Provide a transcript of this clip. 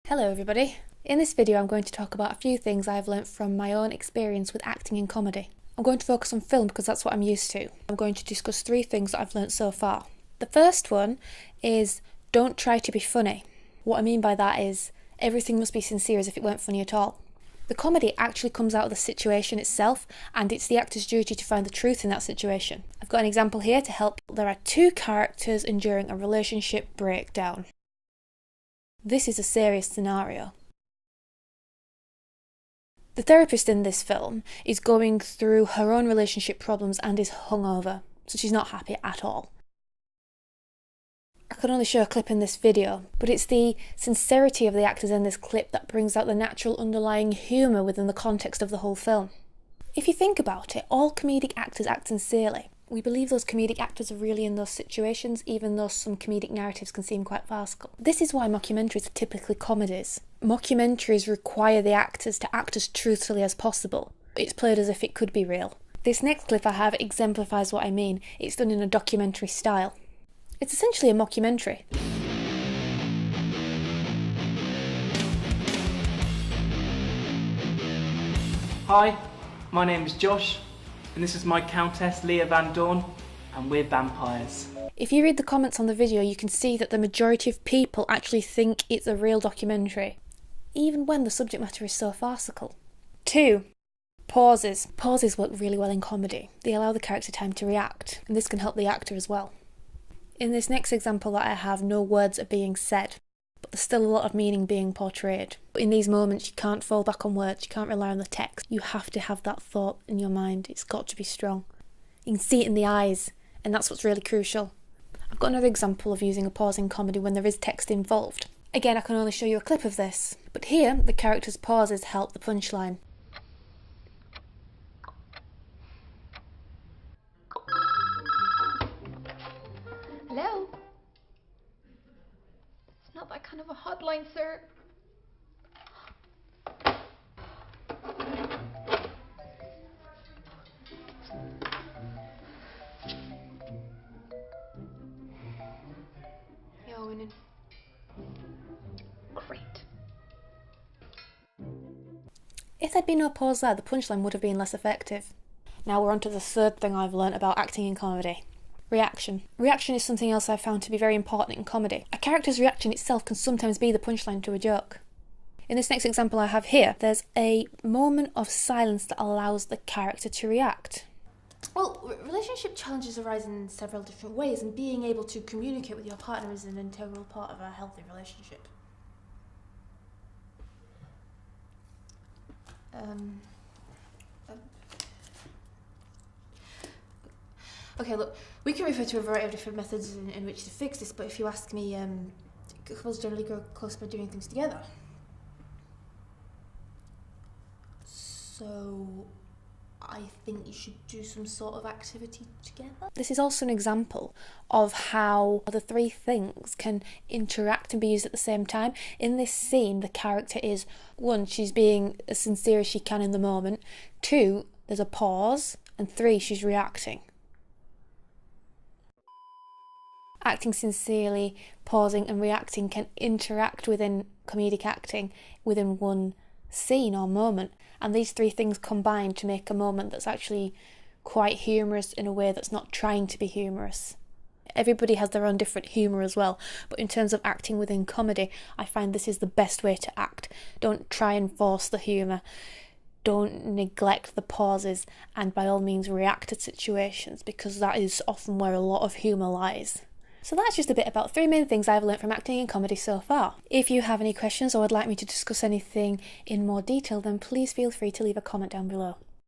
Hello everybody. In this video I'm going to talk about a few things I've learnt from my own experience with acting in comedy. I'm going to focus on film because that's what I'm used to. I'm going to discuss 3 things that I've learnt so far. The first one is don't try to be funny. What I mean by that is everything must be sincere as if it weren't funny at all. The comedy actually comes out of the situation itself, and it's the actor's duty to find the truth in that situation. I've got an example here to help. There are 2 characters enduring a relationship breakdown. This is a serious scenario. The therapist in this film is going through her own relationship problems and is hungover, so she's not happy at all. I can only show a clip in this video, but it's the sincerity of the actors in this clip that brings out the natural underlying humour within the context of the whole film. If you think about it, all comedic actors act sincerely. We believe those comedic actors are really in those situations, even though some comedic narratives can seem quite farcical. This is why mockumentaries are typically comedies. Mockumentaries require the actors to act as truthfully as possible. It's played as if it could be real. This next clip I have exemplifies what I mean. It's done in a documentary style. It's essentially a mockumentary. Hi, my name is Josh, and this is my Countess Leah Van Dorn, and we're vampires. If you read the comments on the video, you can see that the majority of people actually think it's a real documentary, even when the subject matter is so farcical. 2. Pauses. Pauses work really well in comedy. They allow the character time to react, and this can help the actor as well. In this next example that I have, no words are being said, but there's still a lot of meaning being portrayed. But in these moments, you can't fall back on words, you can't rely on the text. You have to have that thought in your mind. It's got to be strong. You can see it in the eyes, and that's what's really crucial. I've got another example of using a pause in comedy when there is text involved. Again, I can only show you a clip of this, but here the character's pauses help the punchline. Hello? It's not that kind of a hotline, sir. Yeah, winning. Great. If there'd been no pause there, the punchline would have been less effective. Now we're on to the third thing I've learnt about acting in comedy. Reaction. Reaction is something else I've found to be very important in comedy. A character's reaction itself can sometimes be the punchline to a joke. In this next example I have here, there's a moment of silence that allows the character to react. Well, relationship challenges arise in several different ways, and being able to communicate with your partner is an integral part of a healthy relationship. Okay, look, we can refer to a variety of different methods in which to fix this, but if you ask me, couples generally grow close by doing things together. So I think you should do some sort of activity together. This is also an example of how the 3 things can interact and be used at the same time. In this scene, the character is, 1, she's being as sincere as she can in the moment. 2, there's a pause. And 3, she's reacting. Acting sincerely, pausing and reacting can interact within comedic acting within one scene or moment, and these 3 things combine to make a moment that's actually quite humorous in a way that's not trying to be humorous. Everybody has their own different humour as well, but in terms of acting within comedy, I find this is the best way to act. Don't try and force the humour. Don't neglect the pauses, and by all means react to situations, because that is often where a lot of humour lies. So that's just a bit about 3 main things I've learnt from acting in comedy so far. If you have any questions or would like me to discuss anything in more detail, then please feel free to leave a comment down below.